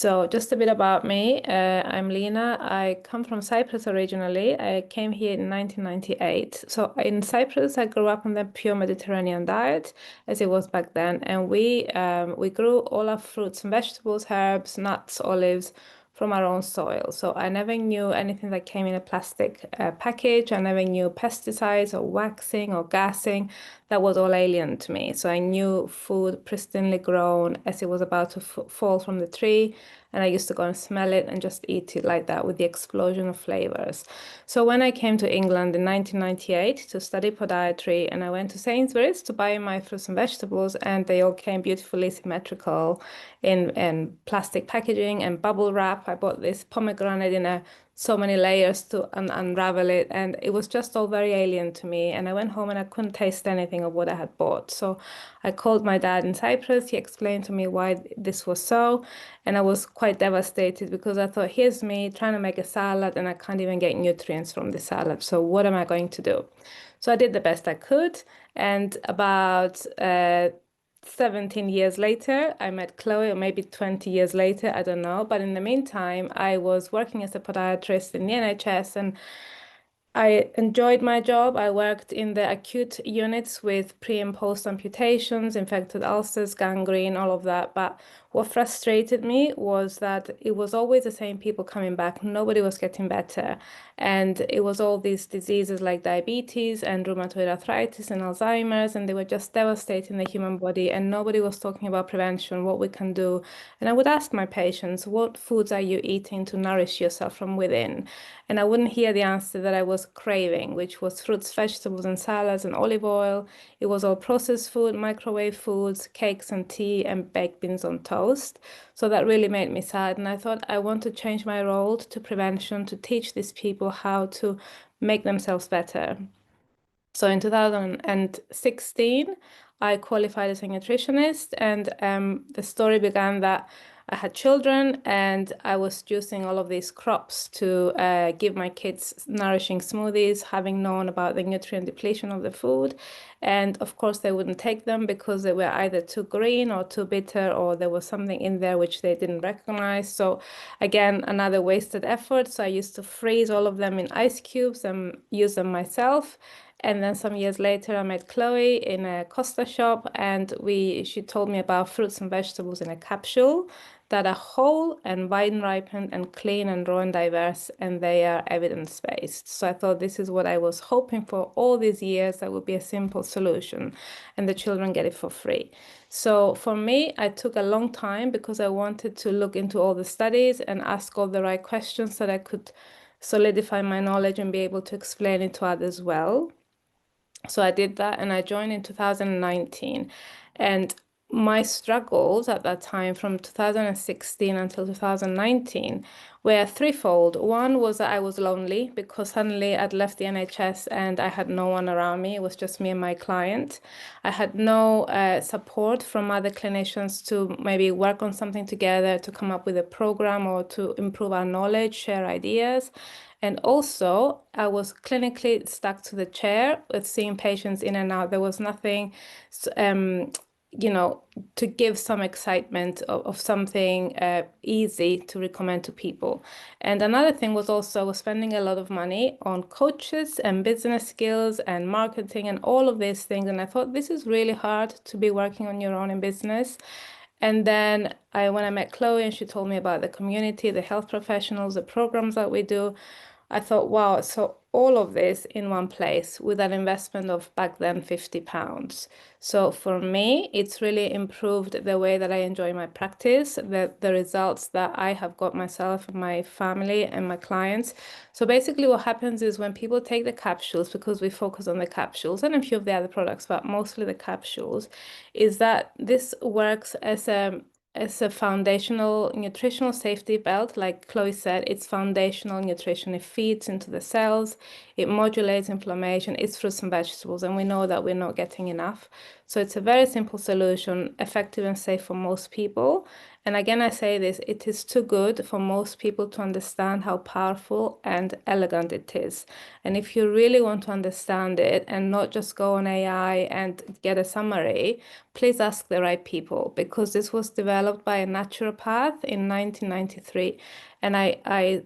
So just a bit about me. I'm Lina. I come from Cyprus originally. I came here in 1998. So in Cyprus, I grew up on the pure Mediterranean diet, as it was back then, and we grew all our fruits and vegetables, herbs, nuts, olives from our own soil. So I never knew anything that came in a plastic package. I never knew pesticides or waxing or gassing. That was all alien to me. So I knew food pristinely grown as it was about to fall from the tree. And I used to go and smell it and just eat it like that with the explosion of flavors. So when I came to England in 1998 to study podiatry, and I went to Sainsbury's to buy my fruits and vegetables, and they all came beautifully symmetrical in plastic packaging and bubble wrap. I bought this pomegranate in so many layers to unravel it, and it was just all very alien to me. And I went home and I couldn't taste anything of what I had bought. So I called my dad in Cyprus. He explained to me why this was so, and I was quite devastated because I thought, here's me trying to make a salad and I can't even get nutrients from the salad. So what am I going to do? So I did the best I could, and about 17 years later, I met Chloe, or maybe 20 years later, I don't know. But in the meantime, I was working as a podiatrist in the NHS, and I enjoyed my job. I worked in the acute units with pre and post amputations, infected ulcers, gangrene, all of that. But what frustrated me was that it was always the same people coming back. Nobody was getting better. And it was all these diseases like diabetes and rheumatoid arthritis and Alzheimer's, and they were just devastating the human body. And nobody was talking about prevention, what we can do. And I would ask my patients, what foods are you eating to nourish yourself from within? And I wouldn't hear the answer that I was craving, which was fruits, vegetables, and salads and olive oil. It was all processed food, microwave foods, cakes and tea, and baked beans on toast. So that really made me sad. And I thought I want to change my role to prevention, to teach these people how to make themselves better. So in 2016, I qualified as a nutritionist, and the story began that I had children and I was juicing all of these crops to give my kids nourishing smoothies, having known about the nutrient depletion of the food. And of course, they wouldn't take them because they were either too green or too bitter, or there was something in there which they didn't recognize. So again, another wasted effort. So I used to freeze all of them in ice cubes and use them myself. And then some years later, I met Chloe in a Costa shop, and she told me about fruits and vegetables in a capsule that are whole and vine ripened and clean and raw and diverse, and they are evidence-based. So I thought this is what I was hoping for all these years. That would be a simple solution, and the children get it for free. So for me, I took a long time because I wanted to look into all the studies and ask all the right questions so that I could solidify my knowledge and be able to explain it to others well. So I did that and I joined in 2019. And my struggles at that time from 2016 until 2019 were threefold. One was that I was lonely because suddenly I'd left the NHS and I had no one around me. It was just me and my client. I had no support from other clinicians to maybe work on something together, to come up with a program or to improve our knowledge, share ideas. And also, I was clinically stuck to the chair with seeing patients in and out. There was nothing, um, to give some excitement of something easy to recommend to people. And another thing was also I was spending a lot of money on coaches and business skills and marketing and all of these things. And I thought this is really hard to be working on your own in business. And then when I met Chloe and she told me about the community, the health professionals, the programs that we do, I thought, wow, so all of this in one place with an investment of back then £50. So for me, it's really improved the way that I enjoy my practice, the results that I have got myself and my family and my clients. So basically what happens is when people take the capsules, because we focus on the capsules and a few of the other products, but mostly the capsules, is that this works as a foundational nutritional safety belt. Like Chloe said, it's foundational nutrition. It feeds into the cells, it modulates inflammation, it's fruits and vegetables, and we know that we're not getting enough. So it's a very simple solution, effective and safe for most people. And again, I say this, it is too good for most people to understand how powerful and elegant it is. And if you really want to understand it and not just go on AI and get a summary, please ask the right people, because this was developed by a naturopath in 1993. And I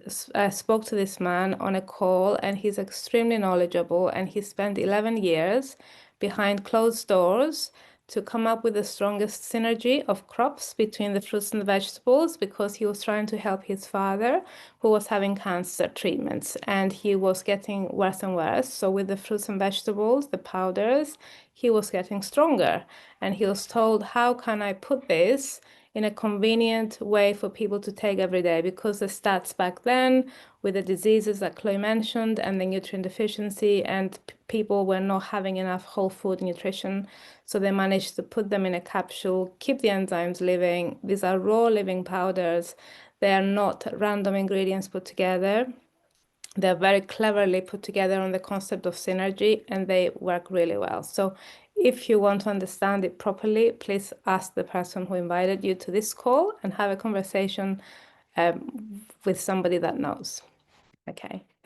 spoke to this man on a call, and he's extremely knowledgeable, and he spent 11 years behind closed doors to come up with the strongest synergy of crops between the fruits and the vegetables, because he was trying to help his father, who was having cancer treatments, and he was getting worse and worse. So with the fruits and vegetables, the powders, he was getting stronger. And he was told, how can I put this in a convenient way for people to take every day? Because the stats back then, with the diseases that Chloe mentioned and the nutrient deficiency, and people were not having enough whole food nutrition. So they managed to put them in a capsule, keep the enzymes living. These are raw living powders. They are not random ingredients put together. They're very cleverly put together on the concept of synergy, and they work really well. So if you want to understand it properly, please ask the person who invited you to this call and have a conversation with somebody that knows. Okay.